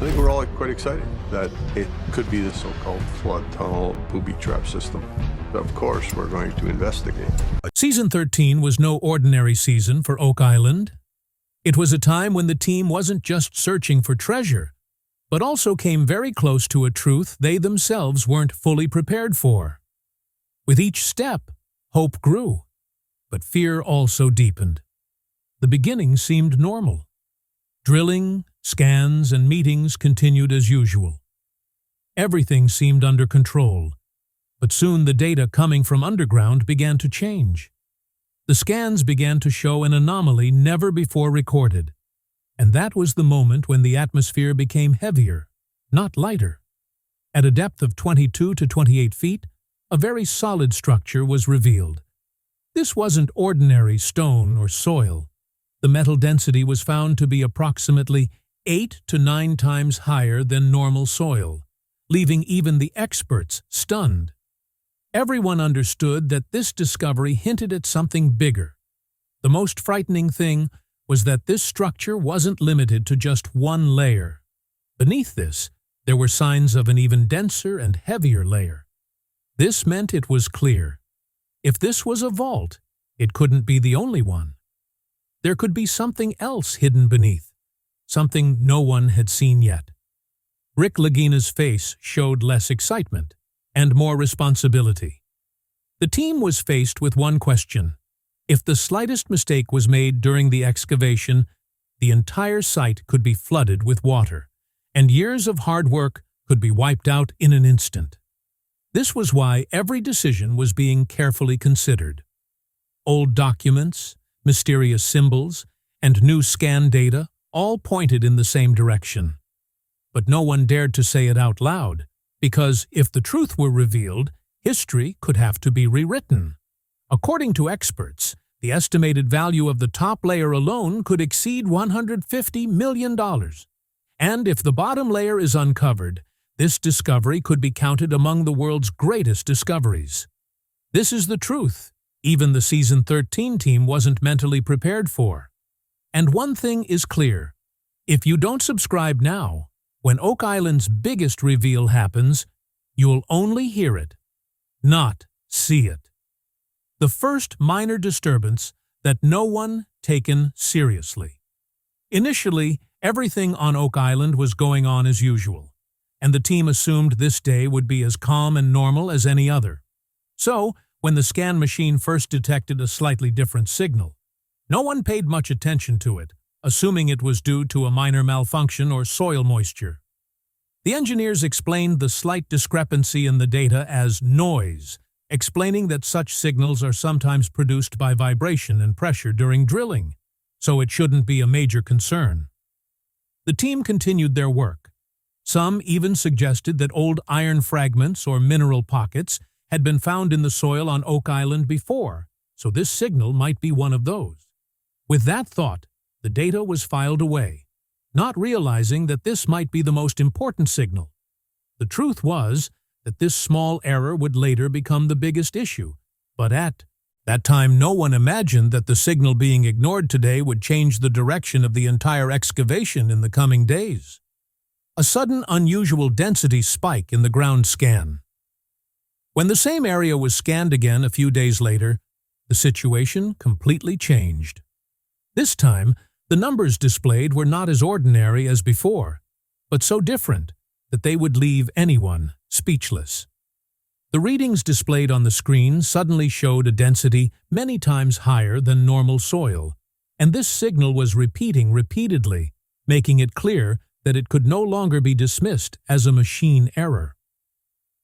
I think we're all quite excited that it could be the so-called flood tunnel booby trap system. Of course, we're going to investigate. Season 13 was no ordinary season for Oak Island. It was a time when the team wasn't just searching for treasure, but also came very close to a truth they themselves weren't fully prepared for. With each step, hope grew, but fear also deepened. The beginning seemed normal. Drilling, scans, and meetings continued as usual. Everything seemed under control, but soon the data coming from underground began to change. The scans began to show an anomaly never before recorded, and that was the moment when the atmosphere became heavier, not lighter. At a depth of 22 to 28 feet, a very solid structure was revealed. This wasn't ordinary stone or soil. The metal density was found to be approximately 8 to 9 times higher than normal soil, leaving even the experts stunned. Everyone understood that this discovery hinted at something bigger. The most frightening thing was that this structure wasn't limited to just one layer. Beneath this, there were signs of an even denser and heavier layer. This meant it was clear. If this was a vault, it couldn't be the only one. There could be something else hidden beneath, something no one had seen yet. Rick Lagina's face showed less excitement and more responsibility. The team was faced with one question. If the slightest mistake was made during the excavation, the entire site could be flooded with water, and years of hard work could be wiped out in an instant. This was why every decision was being carefully considered. Old documents, mysterious symbols, and new scan data all pointed in the same direction. But no one dared to say it out loud, because if the truth were revealed, history could have to be rewritten. According to experts, the estimated value of the top layer alone could exceed $150 million. And if the bottom layer is uncovered, this discovery could be counted among the world's greatest discoveries. This is the truth even the Season 13 team wasn't mentally prepared for. And one thing is clear. If you don't subscribe now, when Oak Island's biggest reveal happens, you'll only hear it, not see it. The first minor disturbance that no one taken seriously. Initially, everything on Oak Island was going on as usual, and the team assumed this day would be as calm and normal as any other. So, when the scan machine first detected a slightly different signal, no one paid much attention to it, assuming it was due to a minor malfunction or soil moisture. The engineers explained the slight discrepancy in the data as noise, explaining that such signals are sometimes produced by vibration and pressure during drilling, so it shouldn't be a major concern. The team continued their work. Some even suggested that old iron fragments or mineral pockets had been found in the soil on Oak Island before, so this signal might be one of those. With that thought, the data was filed away, not realizing that this might be the most important signal. The truth was that this small error would later become the biggest issue, but at that time no one imagined that the signal being ignored today would change the direction of the entire excavation in the coming days. A sudden unusual density spike in the ground scan. When the same area was scanned again a few days later, the situation completely changed. This time, the numbers displayed were not as ordinary as before, but so different that they would leave anyone speechless. The readings displayed on the screen suddenly showed a density many times higher than normal soil, and this signal was repeating repeatedly, making it clear that it could no longer be dismissed as a machine error.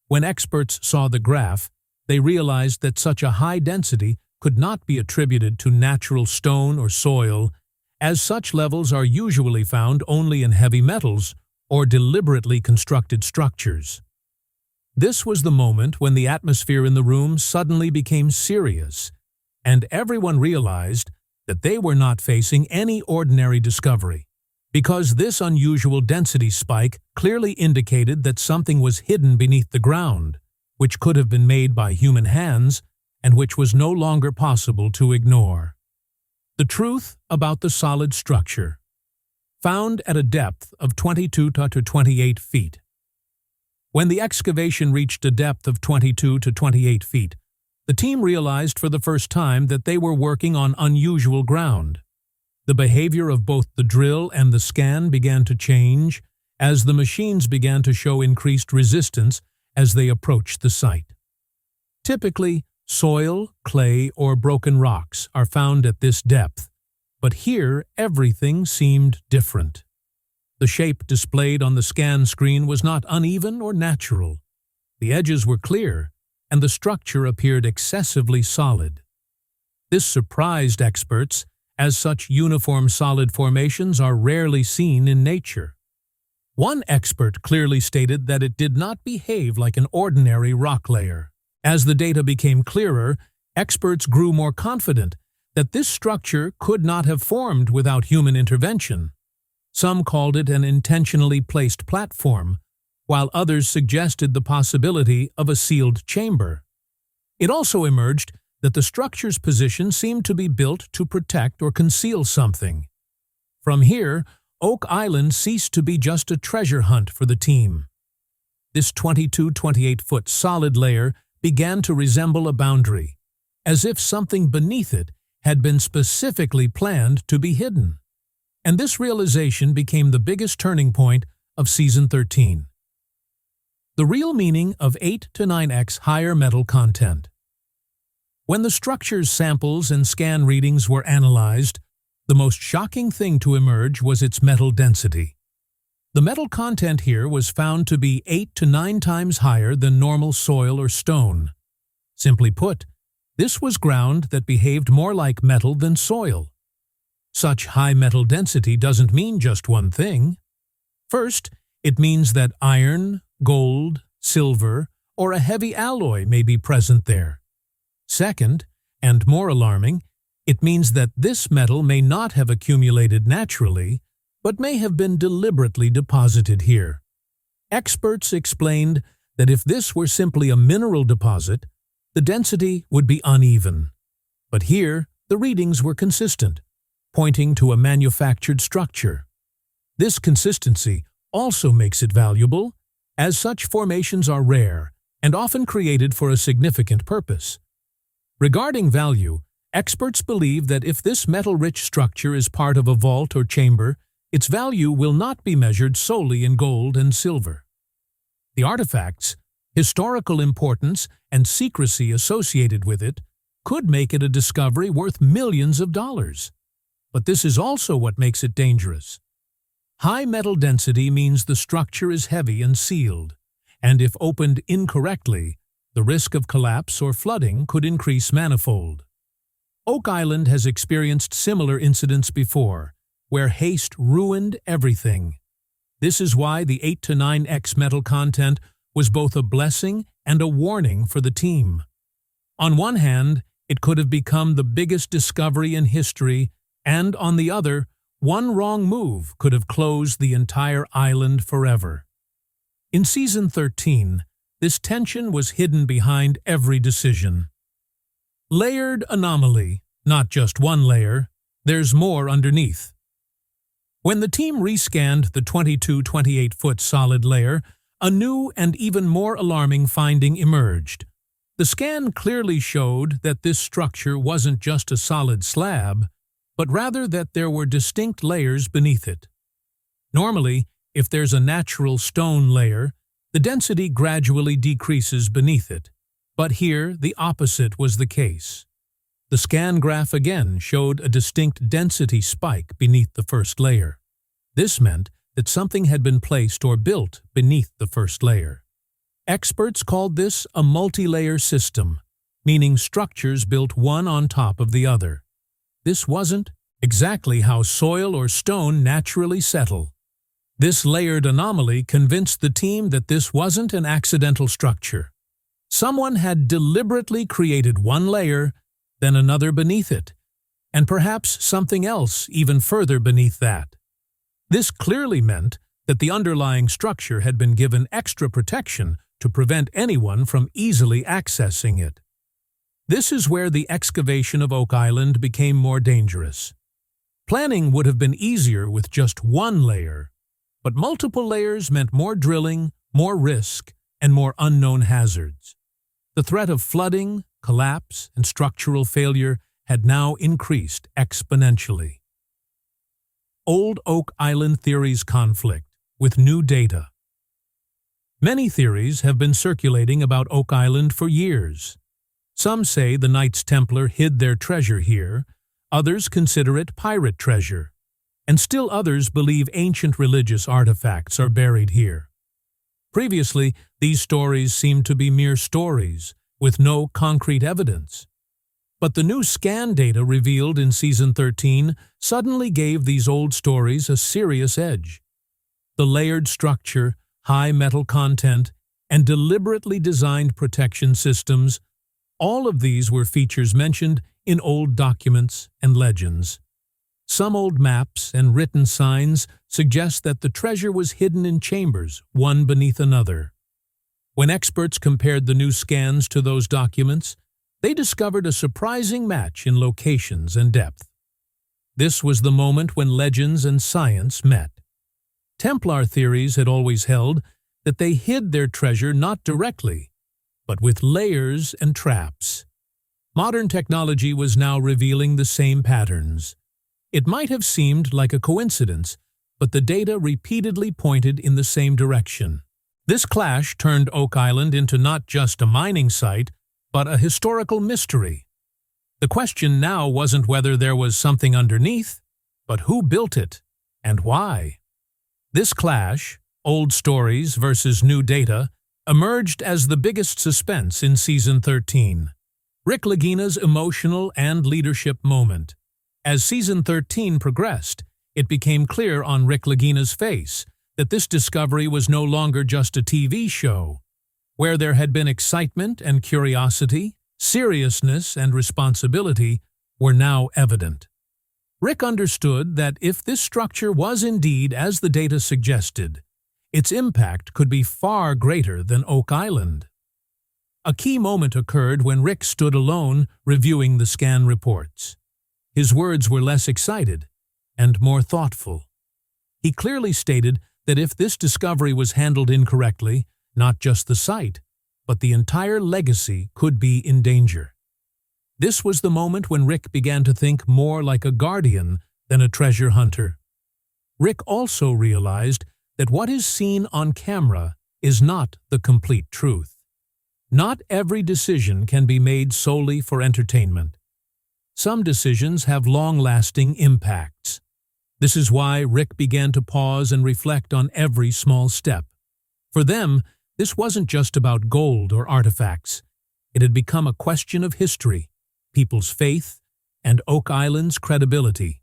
When experts saw the graph, they realized that such a high density could not be attributed to natural stone or soil, as such levels are usually found only in heavy metals or deliberately constructed structures. This was the moment when the atmosphere in the room suddenly became serious, and everyone realized that they were not facing any ordinary discovery, because this unusual density spike clearly indicated that something was hidden beneath the ground, which could have been made by human hands and which was no longer possible to ignore. The truth about the solid structure. found at a depth of 22 to 28 feet. When the excavation reached a depth of 22 to 28 feet, the team realized for the first time that they were working on unusual ground. The behavior of both the drill and the scan began to change as the machines began to show increased resistance as they approached the site. Typically, soil, clay, or broken rocks are found at this depth, but here everything seemed different. The shape displayed on the scan screen was not uneven or natural. The edges were clear, and the structure appeared excessively solid. This surprised experts, as such uniform solid formations are rarely seen in nature. One expert clearly stated that it did not behave like an ordinary rock layer. As the data became clearer, experts grew more confident that this structure could not have formed without human intervention. Some called it an intentionally placed platform, while others suggested the possibility of a sealed chamber. It also emerged that the structure's position seemed to be built to protect or conceal something. From here, Oak Island ceased to be just a treasure hunt for the team. This 28-foot solid layer began to resemble a boundary, as if something beneath it had been specifically planned to be hidden. And this realization became the biggest turning point of Season 13. The real meaning of 8 to 9x higher metal content. When the structure's samples and scan readings were analyzed, the most shocking thing to emerge was its metal density. The metal content here was found to be 8 to 9 times higher than normal soil or stone. Simply put, this was ground that behaved more like metal than soil. Such high metal density doesn't mean just one thing. First, it means that iron, gold, silver, or a heavy alloy may be present there. Second, and more alarming, it means that this metal may not have accumulated naturally, but may have been deliberately deposited here. Experts explained that if this were simply a mineral deposit, the density would be uneven. But here, the readings were consistent, pointing to a manufactured structure. This consistency also makes it valuable, as such formations are rare and often created for a significant purpose. Regarding value, experts believe that if this metal-rich structure is part of a vault or chamber, its value will not be measured solely in gold and silver. The artifacts, historical importance, and secrecy associated with it could make it a discovery worth millions of dollars. But this is also what makes it dangerous. High metal density means the structure is heavy and sealed, and if opened incorrectly, the risk of collapse or flooding could increase manifold. Oak Island has experienced similar incidents before, where haste ruined everything. This is why the 8 to 9x metal content was both a blessing and a warning for the team. On one hand, it could have become the biggest discovery in history, and on the other, one wrong move could have closed the entire island forever. In Season 13, this tension was hidden behind every decision. Layered anomaly, not just one layer, there's more underneath. When the team rescanned the 28-foot solid layer, a new and even more alarming finding emerged. The scan clearly showed that this structure wasn't just a solid slab, but rather that there were distinct layers beneath it. Normally, if there's a natural stone layer, the density gradually decreases beneath it, but here the opposite was the case. The scan graph again showed a distinct density spike beneath the first layer. This meant that something had been placed or built beneath the first layer. Experts called this a multi-layer system, meaning structures built one on top of the other. This wasn't exactly how soil or stone naturally settle. This layered anomaly convinced the team that this wasn't an accidental structure. Someone had deliberately created one layer, then another beneath it, and perhaps something else even further beneath that. This clearly meant that the underlying structure had been given extra protection to prevent anyone from easily accessing it. This is where the excavation of Oak Island became more dangerous. Planning would have been easier with just one layer, but multiple layers meant more drilling, more risk, and more unknown hazards. The threat of flooding, collapse, and structural failure had now increased exponentially. Old Oak Island theories conflict with new data. Many theories have been circulating about Oak Island for years. Some say the Knights Templar hid their treasure here, others consider it pirate treasure, and still others believe ancient religious artifacts are buried here. Previously, these stories seemed to be mere stories, with no concrete evidence. But the new scan data revealed in Season 13 suddenly gave these old stories a serious edge. The layered structure, high metal content, and deliberately designed protection systems, all of these were features mentioned in old documents and legends. Some old maps and written signs suggest that the treasure was hidden in chambers, one beneath another. When experts compared the new scans to those documents, they discovered a surprising match in locations and depth. This was the moment when legends and science met. Templar theories had always held that they hid their treasure not directly, but with layers and traps. Modern technology was now revealing the same patterns. It might have seemed like a coincidence, but the data repeatedly pointed in the same direction. This clash turned Oak Island into not just a mining site, but a historical mystery. The question now wasn't whether there was something underneath, but who built it and why. This clash, old stories versus new data, emerged as the biggest suspense in Season 13. Rick Lagina's emotional and leadership moment. As Season 13 progressed, it became clear on Rick Lagina's face that this discovery was no longer just a TV show. Where there had been excitement and curiosity, seriousness and responsibility were now evident. Rick understood that if this structure was indeed as the data suggested, its impact could be far greater than Oak Island. A key moment occurred when Rick stood alone reviewing the scan reports. His words were less excited and more thoughtful. He clearly stated that if this discovery was handled incorrectly, not just the site, but the entire legacy could be in danger. This was the moment when Rick began to think more like a guardian than a treasure hunter. Rick also realized that what is seen on camera is not the complete truth. Not every decision can be made solely for entertainment. Some decisions have long-lasting impacts. This is why Rick began to pause and reflect on every small step. For them, this wasn't just about gold or artifacts. It had become a question of history, people's faith, and Oak Island's credibility.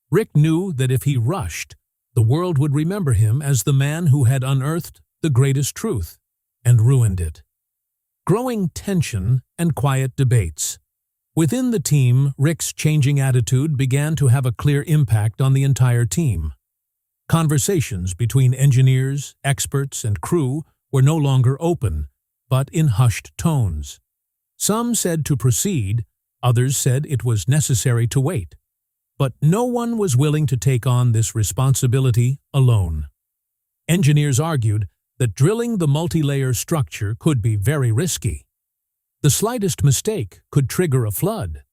Rick knew that if he rushed, the world would remember him as the man who had unearthed the greatest truth and ruined it. Growing tension and quiet debates. Within the team, Rick's changing attitude began to have a clear impact on the entire team. Conversations between engineers, experts, and crew were no longer open, but in hushed tones. Some said to proceed, others said it was necessary to wait. But no one was willing to take on this responsibility alone. Engineers argued that drilling the multi-layer structure could be very risky. The slightest mistake could trigger a flood.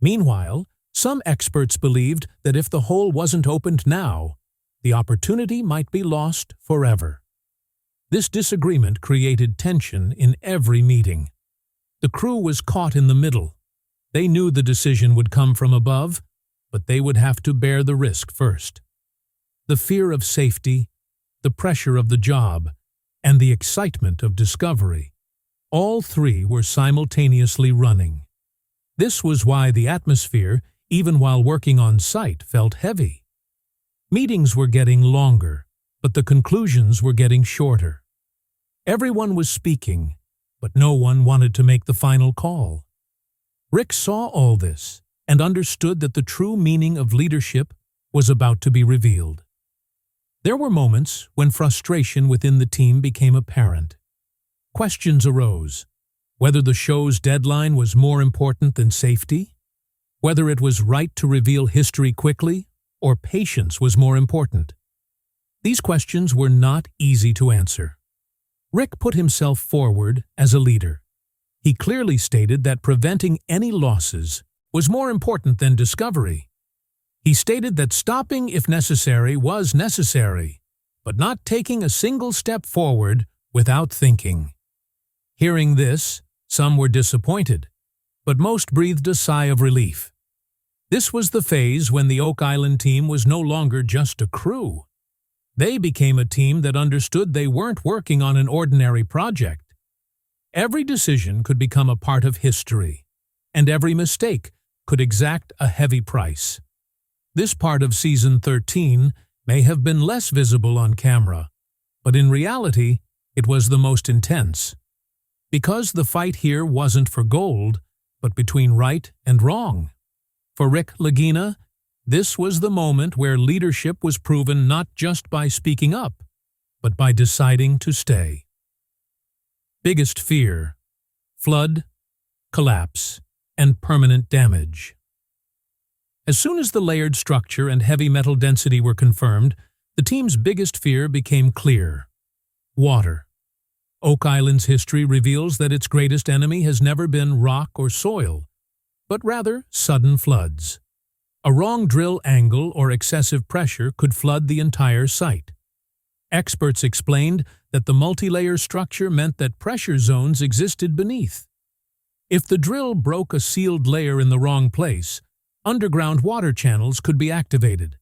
Meanwhile, some experts believed that if the hole wasn't opened now, the opportunity might be lost forever. This disagreement created tension in every meeting. The crew was caught in the middle. They knew the decision would come from above, but they would have to bear the risk first. The fear of safety, the pressure of the job, and the excitement of discovery, all three were simultaneously running. This was why the atmosphere, even while working on site, felt heavy. Meetings were getting longer, but the conclusions were getting shorter. Everyone was speaking, but no one wanted to make the final call. Rick saw all this and understood that the true meaning of leadership was about to be revealed. There were moments when frustration within the team became apparent. Questions arose, whether the show's deadline was more important than safety, whether it was right to reveal history quickly or patience was more important. These questions were not easy to answer. Rick put himself forward as a leader. He clearly stated that preventing any losses was more important than discovery. He stated that stopping if necessary was necessary, but not taking a single step forward without thinking. Hearing this, some were disappointed, but most breathed a sigh of relief. This was the phase when the Oak Island team was no longer just a crew. They became a team that understood they weren't working on an ordinary project. Every decision could become a part of history, and every mistake could exact a heavy price. This part of Season 13 may have been less visible on camera, but in reality, it was the most intense. Because the fight here wasn't for gold, but between right and wrong. For Rick Lagina, this was the moment where leadership was proven not just by speaking up, but by deciding to stay. Biggest fear: flood, collapse, and permanent damage. As soon as the layered structure and heavy metal density were confirmed, the team's biggest fear became clear: water. Oak Island's history reveals that its greatest enemy has never been rock or soil, but rather sudden floods. A wrong drill angle or excessive pressure could flood the entire site. Experts explained that the multi-layer structure meant that pressure zones existed beneath. If the drill broke a sealed layer in the wrong place, underground water channels could be activated.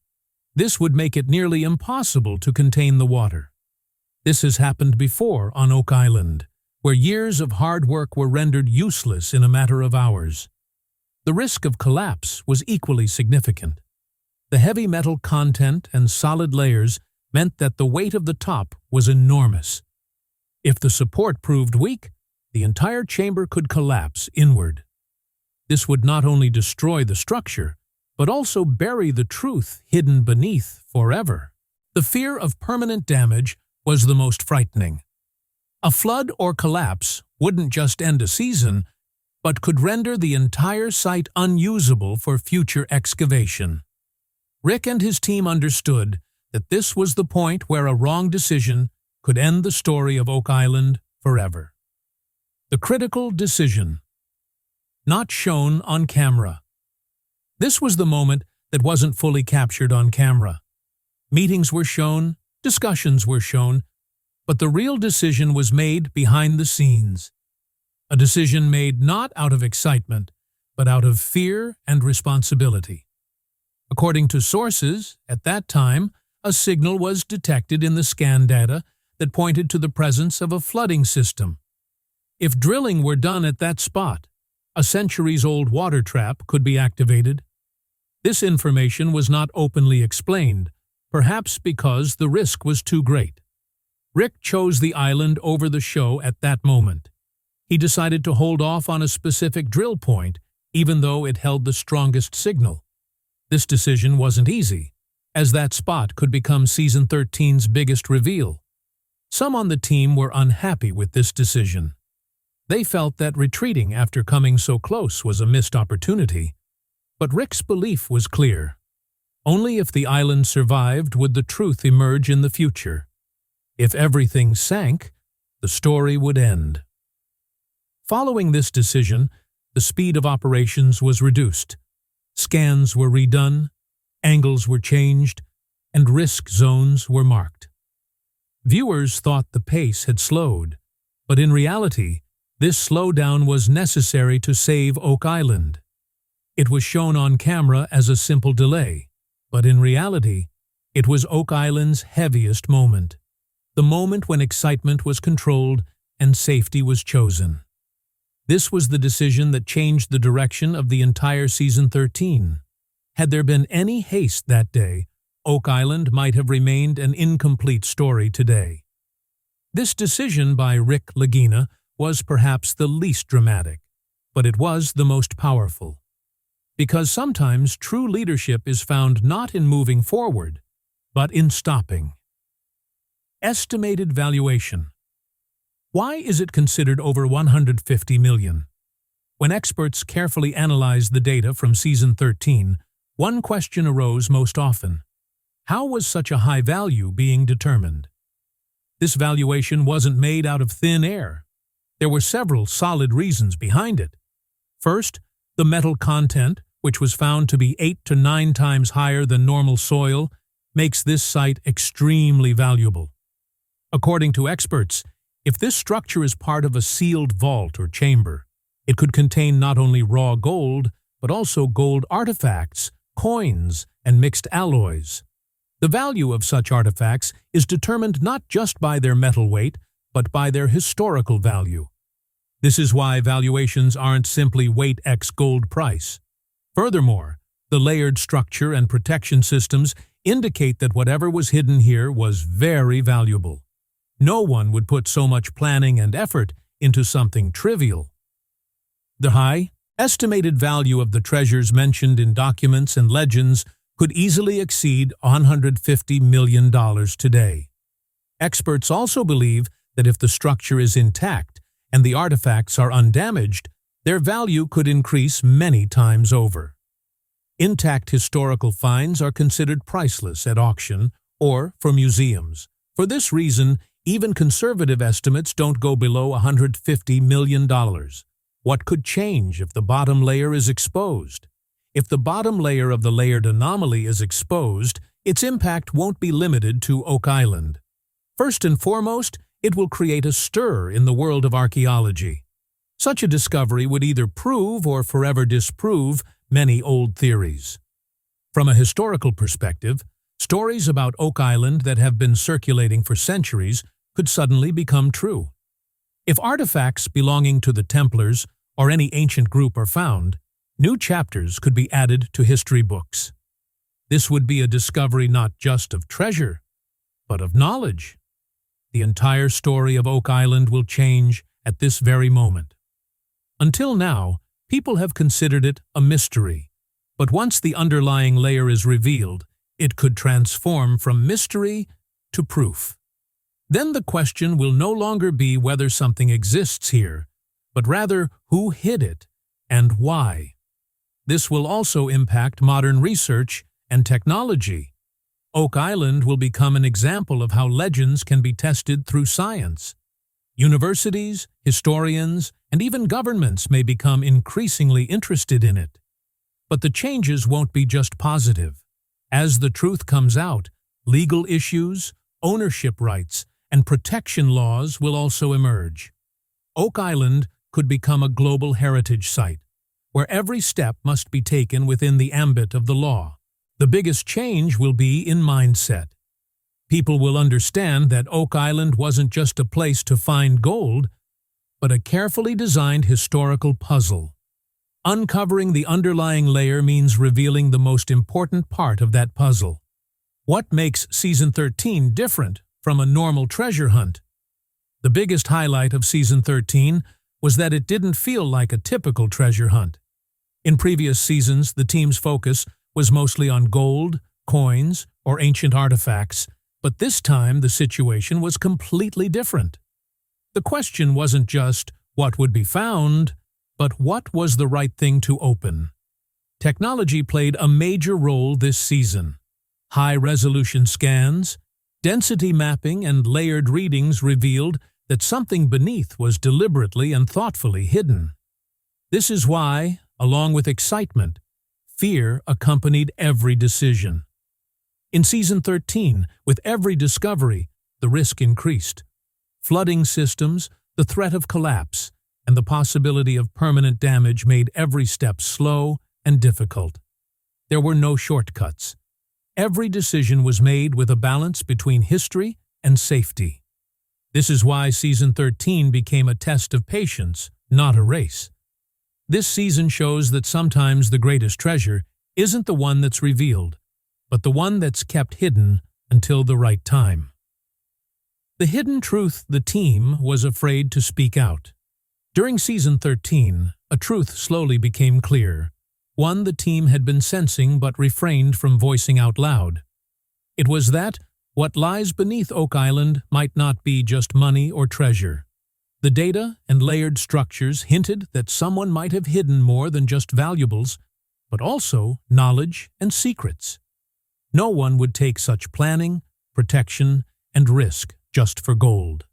This would make it nearly impossible to contain the water. This has happened before on Oak Island, where years of hard work were rendered useless in a matter of hours. The risk of collapse was equally significant. The heavy metal content and solid layers meant that the weight of the top was enormous. If the support proved weak, the entire chamber could collapse inward. This would not only destroy the structure, but also bury the truth hidden beneath forever. The fear of permanent damage was the most frightening. A flood or collapse wouldn't just end a season, but could render the entire site unusable for future excavation. Rick and his team understood that this was the point where a wrong decision could end the story of Oak Island forever. The critical decision. Not shown on camera. This was the moment that wasn't fully captured on camera. Meetings were shown, discussions were shown, but the real decision was made behind the scenes. A decision made not out of excitement, but out of fear and responsibility. According to sources, at that time, a signal was detected in the scan data that pointed to the presence of a flooding system. If drilling were done at that spot, a centuries-old water trap could be activated. This information was not openly explained, perhaps because the risk was too great. Rick chose the island over the show at that moment. He decided to hold off on a specific drill point, even though it held the strongest signal. This decision wasn't easy, as that spot could become Season 13's biggest reveal. Some on the team were unhappy with this decision. They felt that retreating after coming so close was a missed opportunity. But Rick's belief was clear. Only if the island survived would the truth emerge in the future. If everything sank, the story would end. Following this decision, the speed of operations was reduced. Scans were redone, angles were changed, and risk zones were marked. Viewers thought the pace had slowed, but in reality, this slowdown was necessary to save Oak Island. It was shown on camera as a simple delay, but in reality, it was Oak Island's heaviest moment. The moment when excitement was controlled and safety was chosen. This was the decision that changed the direction of the entire Season 13. Had there been any haste that day, Oak Island might have remained an incomplete story today. This decision by Rick Lagina was perhaps the least dramatic, but it was the most powerful. Because sometimes true leadership is found not in moving forward, but in stopping. Estimated valuation. Why is it considered over $150 million? When experts carefully analyzed the data from Season 13, one question arose most often. How was such a high value being determined? This valuation wasn't made out of thin air. There were several solid reasons behind it. First, the metal content, which was found to be 8 to 9 times higher than normal soil, makes this site extremely valuable. According to experts, if this structure is part of a sealed vault or chamber, it could contain not only raw gold, but also gold artifacts, coins, and mixed alloys. The value of such artifacts is determined not just by their metal weight, but by their historical value. This is why valuations aren't simply weight x gold price. Furthermore, the layered structure and protection systems indicate that whatever was hidden here was very valuable. No one would put so much planning and effort into something trivial. The high, estimated value of the treasures mentioned in documents and legends could easily exceed $150 million today. Experts also believe that if the structure is intact and the artifacts are undamaged, their value could increase many times over. Intact historical finds are considered priceless at auction or for museums. For this reason, even conservative estimates don't go below $150 million. What could change if the bottom layer is exposed? If the bottom layer of the layered anomaly is exposed, its impact won't be limited to Oak Island. First and foremost, it will create a stir in the world of archaeology. Such a discovery would either prove or forever disprove many old theories. From a historical perspective, stories about Oak Island that have been circulating for centuries could suddenly become true. If artifacts belonging to the Templars or any ancient group are found, new chapters could be added to history books. This would be a discovery not just of treasure, but of knowledge. The entire story of Oak Island will change at this very moment. Until now, people have considered it a mystery, but once the underlying layer is revealed, it could transform from mystery to proof. Then the question will no longer be whether something exists here, but rather who hid it and why. This will also impact modern research and technology. Oak Island will become an example of how legends can be tested through science. Universities, historians, and even governments may become increasingly interested in it. But the changes won't be just positive. As the truth comes out, legal issues, ownership rights, and protection laws will also emerge. Oak Island could become a global heritage site, where every step must be taken within the ambit of the law. The biggest change will be in mindset. People will understand that Oak Island wasn't just a place to find gold, but a carefully designed historical puzzle. Uncovering the underlying layer means revealing the most important part of that puzzle. What makes Season 13 different from a normal treasure hunt? The biggest highlight of Season 13 was that it didn't feel like a typical treasure hunt. In previous seasons, the team's focus was mostly on gold, coins, or ancient artifacts, but this time the situation was completely different. The question wasn't just what would be found, but what was the right thing to open. Technology played a major role this season. High-resolution scans, density mapping, and layered readings revealed that something beneath was deliberately and thoughtfully hidden. This is why, along with excitement, fear accompanied every decision. In Season 13, with every discovery, the risk increased. Flooding systems, the threat of collapse, and the possibility of permanent damage made every step slow and difficult. There were no shortcuts. Every decision was made with a balance between history and safety. This is why Season 13 became a test of patience, not a race. This season shows that sometimes the greatest treasure isn't the one that's revealed, but the one that's kept hidden until the right time. The hidden truth the team was afraid to speak out. During Season 13, a truth slowly became clear, one the team had been sensing but refrained from voicing out loud. It was that what lies beneath Oak Island might not be just money or treasure. The data and layered structures hinted that someone might have hidden more than just valuables, but also knowledge and secrets. No one would take such planning, protection, and risk just for gold.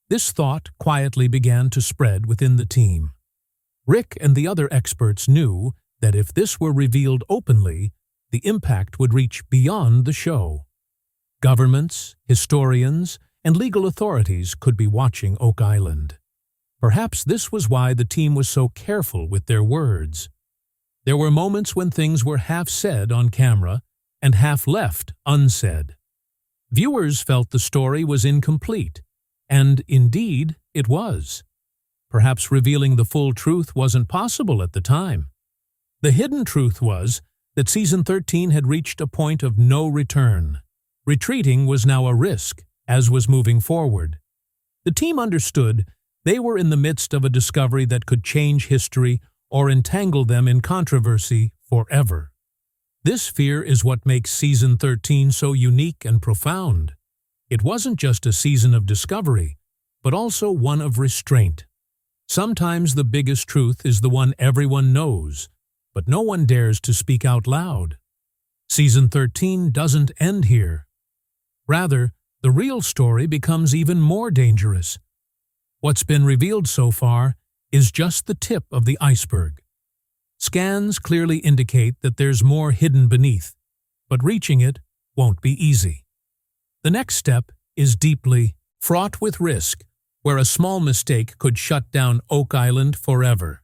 This thought quietly began to spread within the team. Rick and the other experts knew that if this were revealed openly, the impact would reach beyond the show. Governments, historians, and legal authorities could be watching Oak Island. Perhaps this was why the team was so careful with their words. There were moments when things were half said on camera and half left unsaid. Viewers felt the story was incomplete, and indeed it was. Perhaps revealing the full truth wasn't possible at the time. The hidden truth was that Season 13 had reached a point of no return. Retreating was now a risk, as was moving forward. The team understood they were in the midst of a discovery that could change history or entangle them in controversy forever. This fear is what makes Season 13 so unique and profound. It wasn't just a season of discovery, but also one of restraint. Sometimes the biggest truth is the one everyone knows, but no one dares to speak out loud. Season 13 doesn't end here. Rather, the real story becomes even more dangerous. What's been revealed so far is just the tip of the iceberg. Scans clearly indicate that there's more hidden beneath, but reaching it won't be easy. The next step is deeply fraught with risk, where a small mistake could shut down Oak Island forever.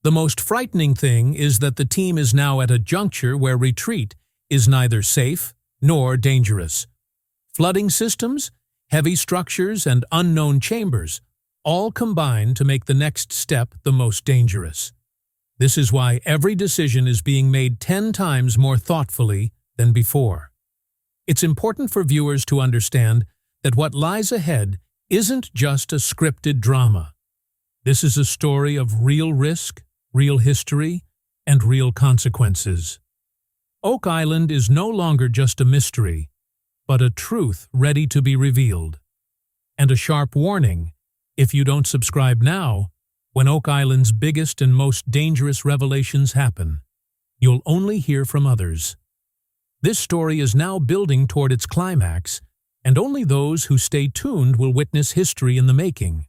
The most frightening thing is that the team is now at a juncture where retreat is neither safe nor dangerous. Flooding systems, heavy structures, and unknown chambers all combine to make the next step the most dangerous. This is why every decision is being made 10 times more thoughtfully than before. It's important for viewers to understand that what lies ahead isn't just a scripted drama. This is a story of real risk, real history, and real consequences. Oak Island is no longer just a mystery, but a truth ready to be revealed. And a sharp warning, if you don't subscribe now, when Oak Island's biggest and most dangerous revelations happen, you'll only hear from others. This story is now building toward its climax, and only those who stay tuned will witness history in the making.